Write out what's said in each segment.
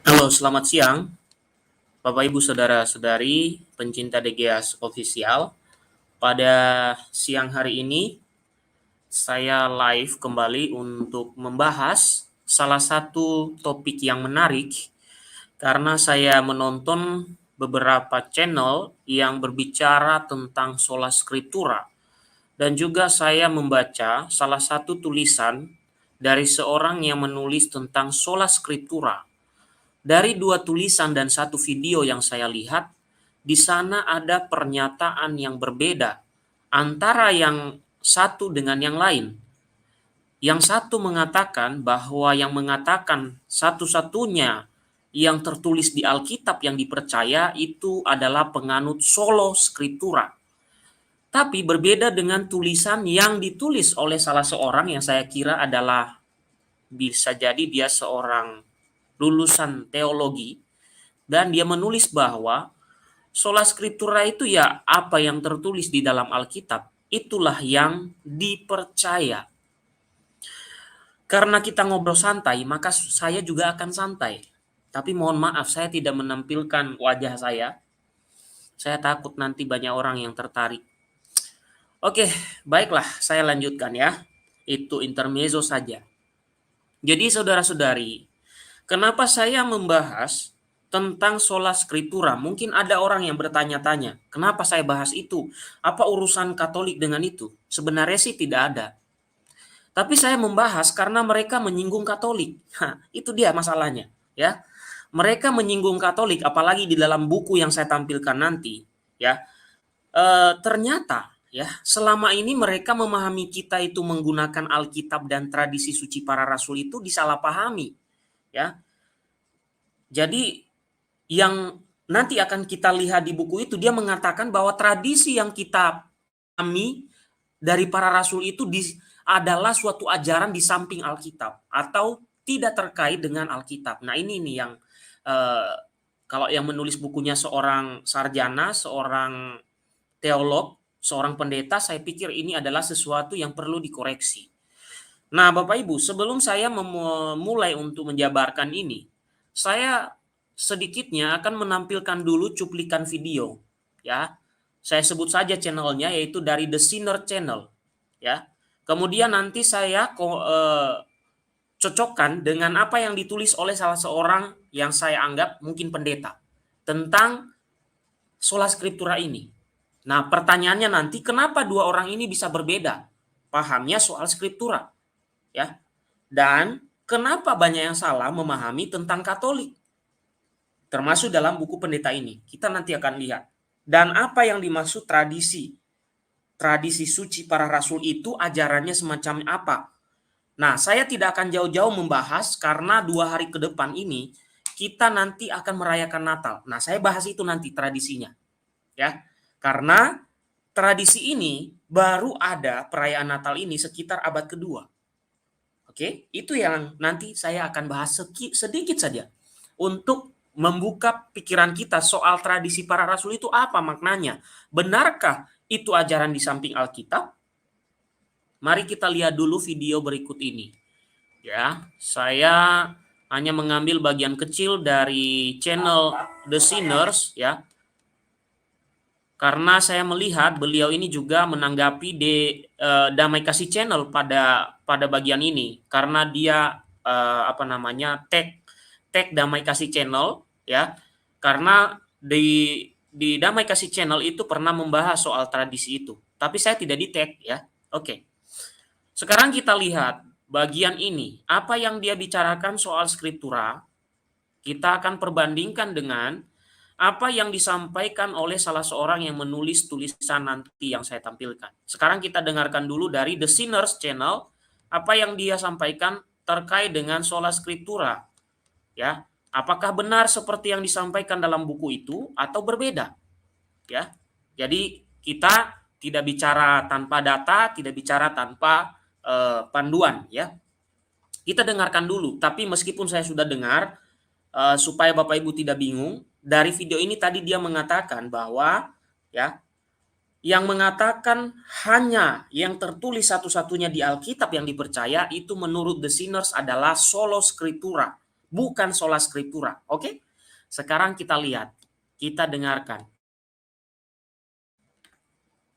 Halo, selamat siang, Bapak Ibu Saudara-saudari pencinta DGS Official. Pada siang hari ini, saya live kembali untuk membahas salah satu topik yang menarik karena saya menonton beberapa channel yang berbicara tentang sola scriptura dan juga saya membaca salah satu tulisan dari seorang yang menulis tentang sola scriptura. Dari dua tulisan dan satu video yang saya lihat, di sana ada pernyataan yang berbeda antara yang satu dengan yang lain. Yang satu mengatakan bahwa yang mengatakan satu-satunya yang tertulis di Alkitab yang dipercaya itu adalah penganut solo scriptura. Tapi berbeda dengan tulisan yang ditulis oleh salah seorang yang saya kira adalah bisa jadi dia seorang lulusan teologi dan dia menulis bahwa sola scriptura itu ya apa yang tertulis di dalam Alkitab, itulah yang dipercaya. Karena kita ngobrol santai, maka saya juga akan santai. Tapi mohon maaf, saya tidak menampilkan wajah saya. Saya takut nanti banyak orang yang tertarik. Oke, baiklah, saya lanjutkan ya. Itu intermezzo saja. Jadi saudara-saudari, kenapa saya membahas tentang sola scriptura? Mungkin ada orang yang bertanya-tanya, kenapa saya bahas itu? Apa urusan Katolik dengan itu? Sebenarnya sih tidak ada. Tapi saya membahas karena mereka menyinggung Katolik. Hah, itu dia masalahnya, ya. Mereka menyinggung Katolik, apalagi di dalam buku yang saya tampilkan nanti, ya. Ternyata, ya, selama ini mereka memahami kita itu menggunakan Alkitab dan tradisi suci para rasul itu disalahpahami, ya. Jadi yang nanti akan kita lihat di buku itu dia mengatakan bahwa tradisi yang kita pahami dari para rasul itu adalah suatu ajaran di samping Alkitab atau tidak terkait dengan Alkitab. Nah, ini nih yang eh, kalau yang menulis bukunya seorang sarjana, seorang teolog, seorang pendeta, saya pikir ini adalah sesuatu yang perlu dikoreksi. Nah, Bapak Ibu, sebelum saya memulai untuk menjabarkan ini, saya sedikitnya akan menampilkan dulu cuplikan video, ya. Saya sebut saja channelnya yaitu dari The Sinner Channel, ya. Kemudian nanti saya cocokkan dengan apa yang ditulis oleh salah seorang yang saya anggap mungkin pendeta tentang sola scriptura ini. Nah, pertanyaannya nanti kenapa dua orang ini bisa berbeda pahamnya soal scriptura, ya? Dan kenapa banyak yang salah memahami tentang Katolik? Termasuk dalam buku pendeta ini. Kita nanti akan lihat. Dan apa yang dimaksud tradisi? Tradisi suci para rasul itu ajarannya semacam apa? Nah, saya tidak akan jauh-jauh membahas karena 2 hari ke depan ini kita nanti akan merayakan Natal. Nah, saya bahas itu nanti tradisinya, ya. Karena tradisi ini baru ada perayaan Natal ini sekitar abad kedua. Oke, itu yang nanti saya akan bahas sedikit saja untuk membuka pikiran kita soal tradisi para rasul itu apa maknanya. Benarkah itu ajaran di samping Alkitab? Mari kita lihat dulu video berikut ini. Ya, saya hanya mengambil bagian kecil dari channel The Sinners ya. Karena saya melihat beliau ini juga menanggapi Damai Kasih Channel pada bagian ini karena dia apa namanya tag Damai Kasih Channel ya, karena di Damai Kasih Channel itu pernah membahas soal tradisi itu tapi saya tidak di tag ya. Oke, sekarang kita lihat bagian ini apa yang dia bicarakan soal skriptura. Kita akan perbandingkan dengan apa yang disampaikan oleh salah seorang yang menulis tulisan nanti yang saya tampilkan. Sekarang kita dengarkan dulu dari The Sinners Channel apa yang dia sampaikan terkait dengan sola scriptura, ya. Apakah benar seperti yang disampaikan dalam buku itu atau berbeda, ya. Jadi kita tidak bicara tanpa data, tidak bicara tanpa panduan, ya. Kita dengarkan dulu, tapi meskipun saya sudah dengar, supaya Bapak Ibu tidak bingung, dari video ini tadi dia mengatakan bahwa ya, yang mengatakan hanya yang tertulis satu-satunya di Alkitab yang dipercaya itu menurut The Sinners adalah solo scriptura, bukan sola scriptura. Oke? Sekarang kita lihat, kita dengarkan.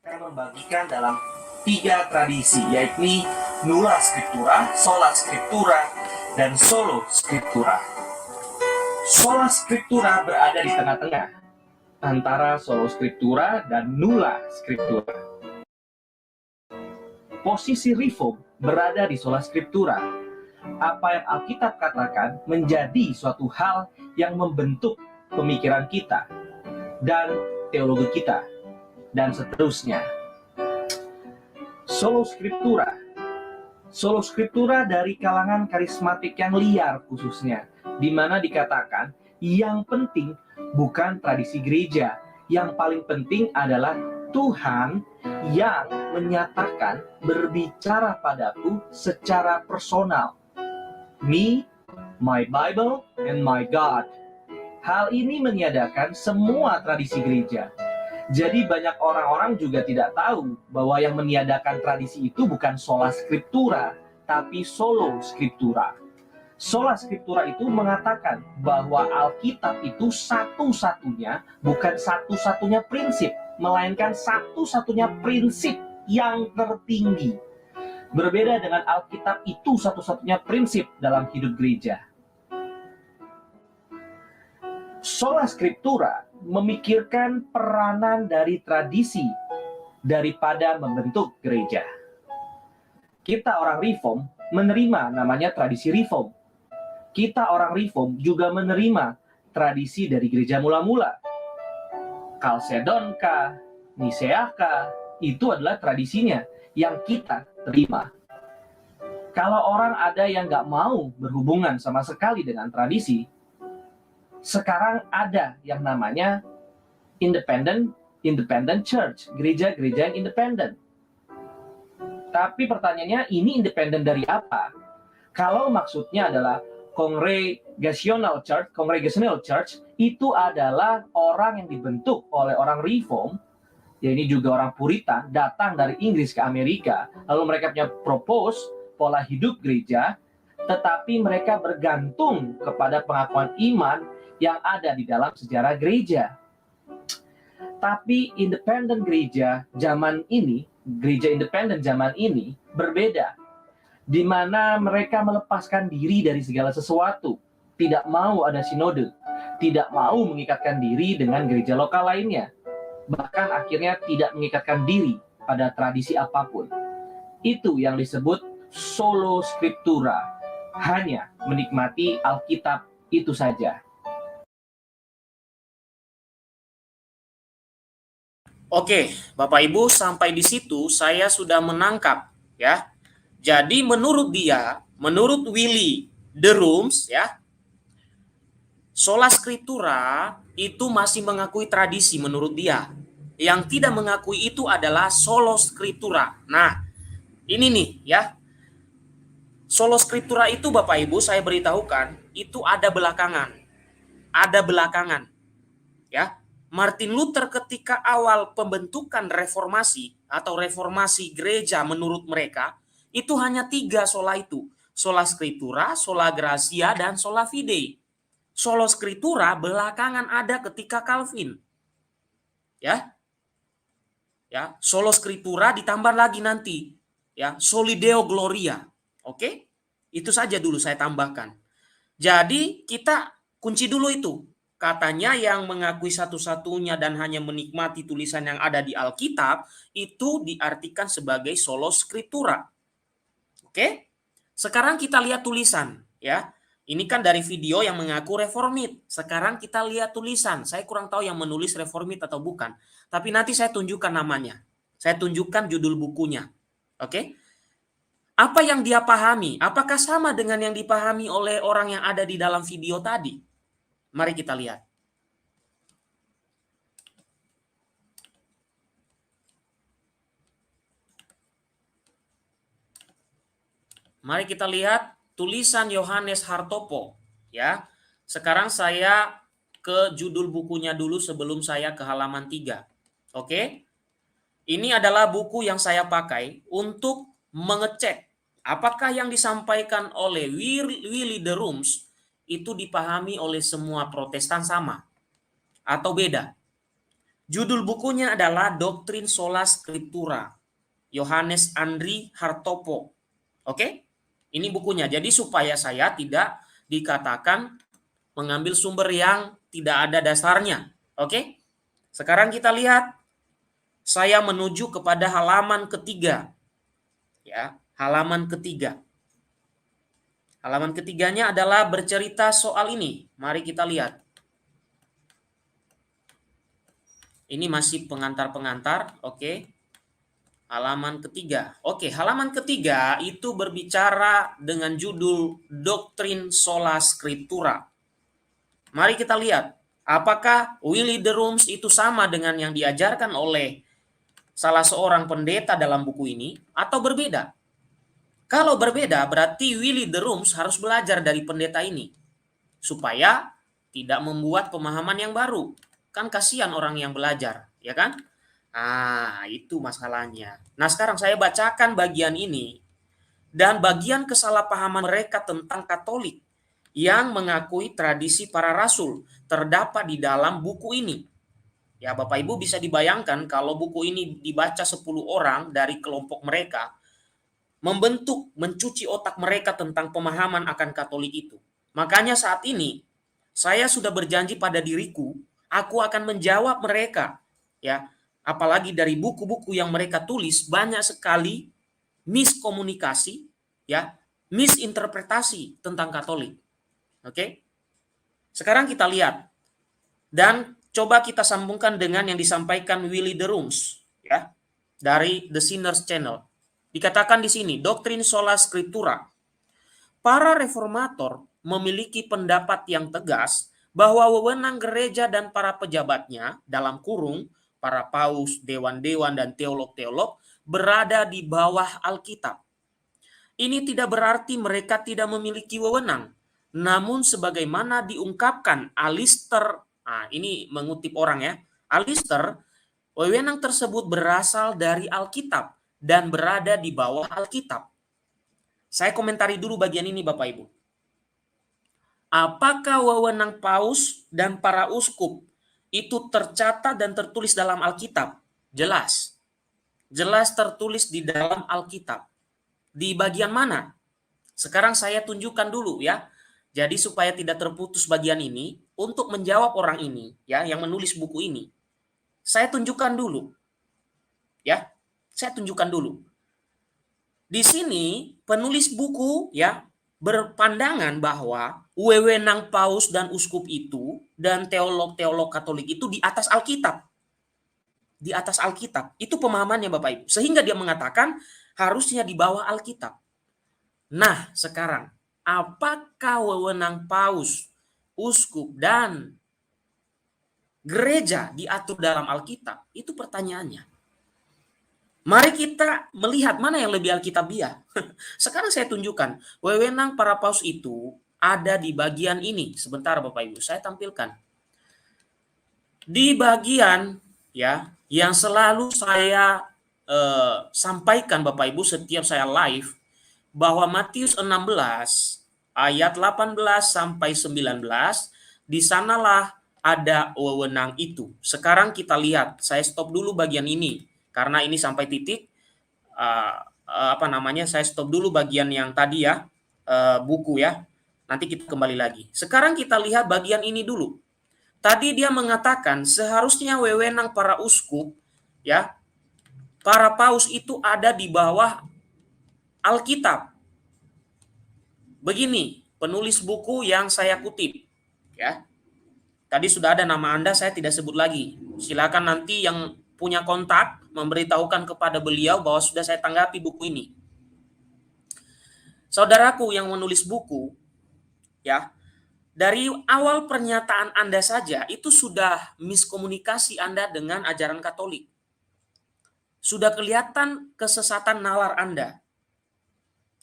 Kita membagikan dalam 3 tradisi, yaitu nulla scriptura, sola scriptura, dan solo scriptura. Sola scriptura berada di tengah-tengah antara solo scriptura dan nulla scriptura. Posisi reform berada di sola scriptura. Apa yang Alkitab katakan menjadi suatu hal yang membentuk pemikiran kita dan teologi kita, dan seterusnya. Solo scriptura. Solo scriptura dari kalangan karismatik yang liar khususnya, di mana dikatakan yang penting bukan tradisi gereja, yang paling penting adalah Tuhan yang menyatakan berbicara padaku secara personal. Me, my Bible, and my God. Hal ini meniadakan semua tradisi gereja. Jadi banyak orang-orang juga tidak tahu bahwa yang meniadakan tradisi itu bukan sola scriptura, tapi solo scriptura. Sola scriptura itu mengatakan bahwa Alkitab itu satu-satunya, bukan satu-satunya prinsip, melainkan satu-satunya prinsip yang tertinggi. Berbeda dengan Alkitab itu satu-satunya prinsip dalam hidup gereja. Sola scriptura memikirkan peranan dari tradisi daripada membentuk gereja. Kita orang reform menerima namanya tradisi reform. Kita orang reform juga menerima tradisi dari gereja mula-mula. Kalsedonka, Niseaka, itu adalah tradisinya yang kita terima. Kalau orang ada yang nggak mau berhubungan sama sekali dengan tradisi, sekarang ada yang namanya independent church, gereja-gereja yang independen. Tapi pertanyaannya, ini independen dari apa? Kalau maksudnya adalah congregational church, itu adalah orang yang dibentuk oleh orang reform, ya ini juga orang Puritan, datang dari Inggris ke Amerika, lalu mereka punya propose pola hidup gereja, tetapi mereka bergantung kepada pengakuan iman yang ada di dalam sejarah gereja. Tapi independen gereja zaman ini, gereja independen zaman ini berbeda, di mana mereka melepaskan diri dari segala sesuatu, tidak mau ada sinode, tidak mau mengikatkan diri dengan gereja lokal lainnya, bahkan akhirnya tidak mengikatkan diri pada tradisi apapun. Itu yang disebut solo scriptura, hanya menikmati Alkitab itu saja. Oke, Bapak Ibu, sampai di situ saya sudah menangkap, ya. Jadi menurut dia, menurut Willy de Rooms, ya, sola scriptura itu masih mengakui tradisi menurut dia. Yang tidak mengakui itu adalah solo scriptura. Nah, ini nih, ya. Solo scriptura itu Bapak Ibu saya beritahukan, itu ada belakangan. Ada belakangan. Ya. Martin Luther ketika awal pembentukan reformasi atau reformasi gereja menurut mereka, itu hanya 3 sola itu. Sola scriptura, sola gratia, dan sola fide. Sola scriptura belakangan ada ketika Calvin. Ya. Ya, sola scriptura ditambah lagi nanti, ya, soli deo gloria. Oke? Itu saja dulu saya tambahkan. Jadi kita kunci dulu itu. Katanya yang mengakui satu-satunya dan hanya menikmati tulisan yang ada di Alkitab itu diartikan sebagai sola scriptura. Oke? Sekarang kita lihat tulisan, ya. Ini kan dari video yang mengaku reformit. Sekarang kita lihat tulisan. Saya kurang tahu yang menulis reformit atau bukan. Tapi nanti saya tunjukkan namanya. Saya tunjukkan judul bukunya. Oke? Apa yang dia pahami? Apakah sama dengan yang dipahami oleh orang yang ada di dalam video tadi? Mari kita lihat. Mari kita lihat tulisan Yohanes Hartopo, ya. Sekarang saya ke judul bukunya dulu sebelum saya ke halaman 3. Oke? Ini adalah buku yang saya pakai untuk mengecek apakah yang disampaikan oleh Willy de Rooms itu dipahami oleh semua Protestan sama atau beda? Judul bukunya adalah Doktrin Sola Scriptura, Yohanes Andri Hartopo. Oke? Ini bukunya. Jadi supaya saya tidak dikatakan mengambil sumber yang tidak ada dasarnya. Oke? Sekarang kita lihat. Saya menuju kepada halaman ketiga. Ya, halaman ketiga. Halaman ketiganya adalah bercerita soal ini. Mari kita lihat. Ini masih pengantar-pengantar, oke. Halaman ketiga. Oke, halaman ketiga itu berbicara dengan judul Doktrin Sola Scriptura. Mari kita lihat, apakah Willy de Rooms itu sama dengan yang diajarkan oleh salah seorang pendeta dalam buku ini atau berbeda? Kalau berbeda, berarti Willy de Rooms harus belajar dari pendeta ini supaya tidak membuat pemahaman yang baru. Kan kasihan orang yang belajar, ya kan? Ah, itu masalahnya. Nah, sekarang saya bacakan bagian ini dan bagian kesalahpahaman mereka tentang Katolik yang mengakui tradisi para rasul terdapat di dalam buku ini. Ya, Bapak Ibu bisa dibayangkan kalau buku ini dibaca 10 orang dari kelompok mereka, membentuk, mencuci otak mereka tentang pemahaman akan Katolik itu. Makanya saat ini saya sudah berjanji pada diriku, aku akan menjawab mereka, ya. Apalagi dari buku-buku yang mereka tulis banyak sekali miskomunikasi, ya, misinterpretasi tentang Katolik. Oke? Sekarang kita lihat dan coba kita sambungkan dengan yang disampaikan Willy de Rooms, ya, dari The Sinners Channel. Dikatakan di sini, Doktrin Sola Scriptura. Para reformator memiliki pendapat yang tegas bahwa wewenang gereja dan para pejabatnya, dalam kurung, para paus, dewan-dewan, dan teolog-teolog, berada di bawah Alkitab. Ini tidak berarti mereka tidak memiliki wewenang. Namun sebagaimana diungkapkan Alistair, ini mengutip orang ya, Alistair, wewenang tersebut berasal dari Alkitab dan berada di bawah Alkitab. Saya komentari dulu bagian ini Bapak Ibu. Apakah wewenang paus dan para uskup itu tercatat dan tertulis dalam Alkitab? Jelas. Jelas tertulis di dalam Alkitab. Di bagian mana? Sekarang saya tunjukkan dulu ya. Jadi supaya tidak terputus bagian ini, untuk menjawab orang ini ya yang menulis buku ini, saya tunjukkan dulu. Ya, saya tunjukkan dulu. Di sini penulis buku ya berpandangan bahwa wewenang paus dan uskup itu dan teolog-teolog Katolik itu di atas Alkitab. Di atas Alkitab. Itu pemahamannya Bapak Ibu. Sehingga dia mengatakan harusnya di bawah Alkitab. Nah, sekarang apakah wewenang paus, uskup dan gereja diatur dalam Alkitab? Itu pertanyaannya. Mari kita melihat mana yang lebih alkitabiah. Sekarang saya tunjukkan, wewenang para paus itu ada di bagian ini. Sebentar Bapak Ibu, saya tampilkan. Di bagian ya yang selalu saya sampaikan Bapak Ibu setiap saya live, bahwa Matius 16 ayat 18 sampai 19, di sanalah ada wewenang itu. Sekarang kita lihat, saya stop dulu bagian ini. Karena ini sampai titik, saya stop dulu bagian yang tadi ya, buku ya. Nanti kita kembali lagi. Sekarang kita lihat bagian ini dulu. Tadi dia mengatakan seharusnya wewenang para uskup, ya, para paus itu ada di bawah Alkitab. Begini penulis buku yang saya kutip, ya. Tadi sudah ada nama Anda, saya tidak sebut lagi. Silakan nanti yang punya kontak memberitahukan kepada beliau bahwa sudah saya tanggapi buku ini. Saudaraku yang menulis buku, ya, dari awal pernyataan Anda saja itu sudah miskomunikasi Anda dengan ajaran Katolik. Sudah kelihatan kesesatan nalar Anda.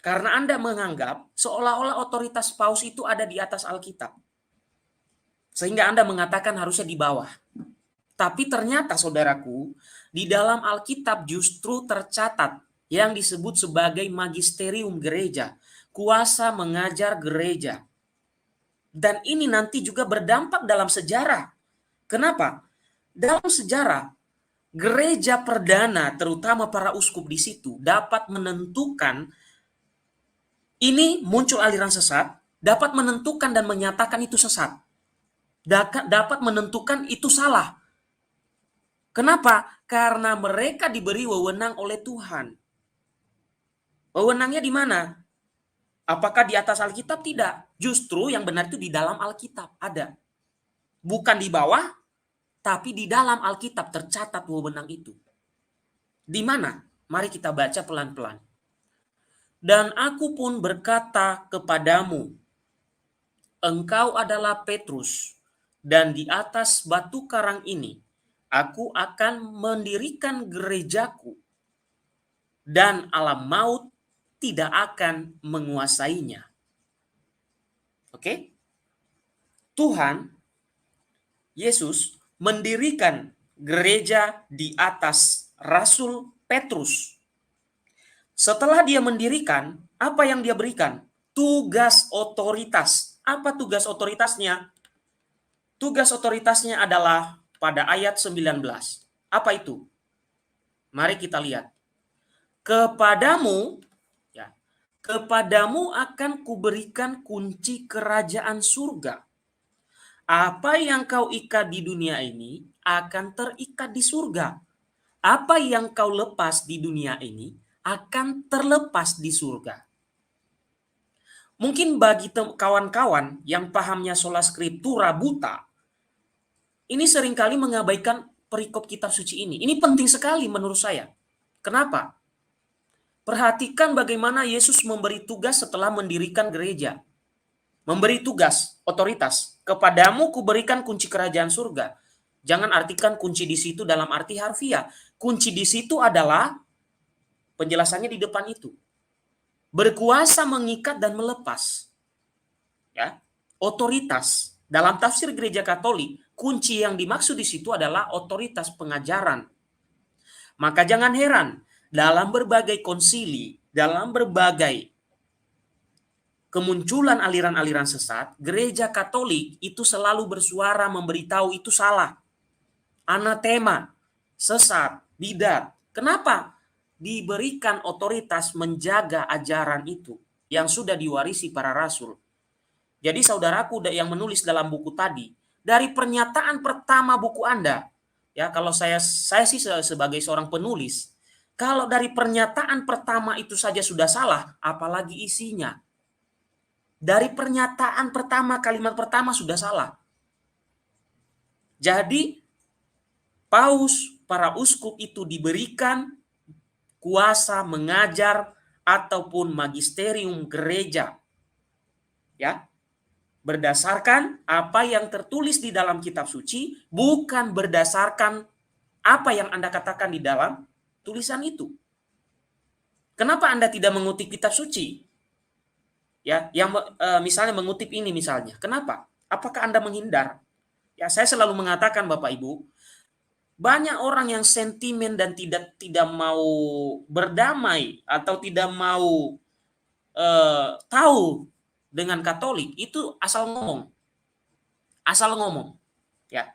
Karena Anda menganggap seolah-olah otoritas paus itu ada di atas Alkitab. Sehingga Anda mengatakan harusnya di bawah. Tapi ternyata saudaraku, di dalam Alkitab justru tercatat yang disebut sebagai magisterium gereja, kuasa mengajar gereja. Dan ini nanti juga berdampak dalam sejarah. Kenapa? Dalam sejarah, gereja perdana, terutama para uskup di situ, dapat menentukan ini muncul aliran sesat, dapat menentukan dan menyatakan itu sesat. Dapat menentukan itu salah. Kenapa? Karena mereka diberi wewenang oleh Tuhan. Wewenangnya di mana? Apakah di atas Alkitab? Tidak. Justru yang benar itu di dalam Alkitab ada. Bukan di bawah, tapi di dalam Alkitab tercatat wewenang itu. Di mana? Mari kita baca pelan-pelan. Dan aku pun berkata kepadamu, engkau adalah Petrus, dan di atas batu karang ini aku akan mendirikan gerejaku, dan alam maut tidak akan menguasainya. Oke? Tuhan Yesus mendirikan gereja di atas Rasul Petrus. Setelah dia mendirikan, apa yang dia berikan? Tugas otoritas. Apa tugas otoritasnya? Tugas otoritasnya adalah pada ayat 19. Apa itu? Mari kita lihat. Kepadamu, ya, kepadamu akan kuberikan kunci kerajaan surga. Apa yang kau ikat di dunia ini akan terikat di surga. Apa yang kau lepas di dunia ini akan terlepas di surga. Mungkin bagi kawan-kawan yang pahamnya sola scriptura buta, ini seringkali mengabaikan perikop kitab suci ini. Ini penting sekali menurut saya. Kenapa? Perhatikan bagaimana Yesus memberi tugas setelah mendirikan gereja. Memberi tugas, otoritas. Kepadamu kuberikan kunci kerajaan surga. Jangan artikan kunci di situ dalam arti harfiah. Kunci di situ adalah penjelasannya di depan itu. Berkuasa mengikat dan melepas. Ya, otoritas. Dalam tafsir Gereja Katolik, kunci yang dimaksud di situ adalah otoritas pengajaran. Maka jangan heran, dalam berbagai konsili, dalam berbagai kemunculan aliran-aliran sesat, Gereja Katolik itu selalu bersuara memberitahu itu salah. Anatema, sesat, bidat. Kenapa? Diberikan otoritas menjaga ajaran itu yang sudah diwarisi para rasul. Jadi saudaraku yang menulis dalam buku tadi, dari pernyataan pertama buku Anda, ya kalau saya sih sebagai seorang penulis, kalau dari pernyataan pertama itu saja sudah salah, apalagi isinya. Dari pernyataan pertama, kalimat pertama sudah salah. Jadi paus, para uskup itu diberikan kuasa mengajar ataupun magisterium gereja. Ya. Berdasarkan apa yang tertulis di dalam kitab suci, bukan berdasarkan apa yang Anda katakan di dalam tulisan itu. Kenapa Anda tidak mengutip kitab suci? Ya, yang misalnya mengutip ini misalnya. Kenapa? Apakah Anda menghindar? Ya, saya selalu mengatakan Bapak Ibu, banyak orang yang sentimen dan tidak mau berdamai atau tidak mau tahu dengan Katolik itu asal ngomong. Ya.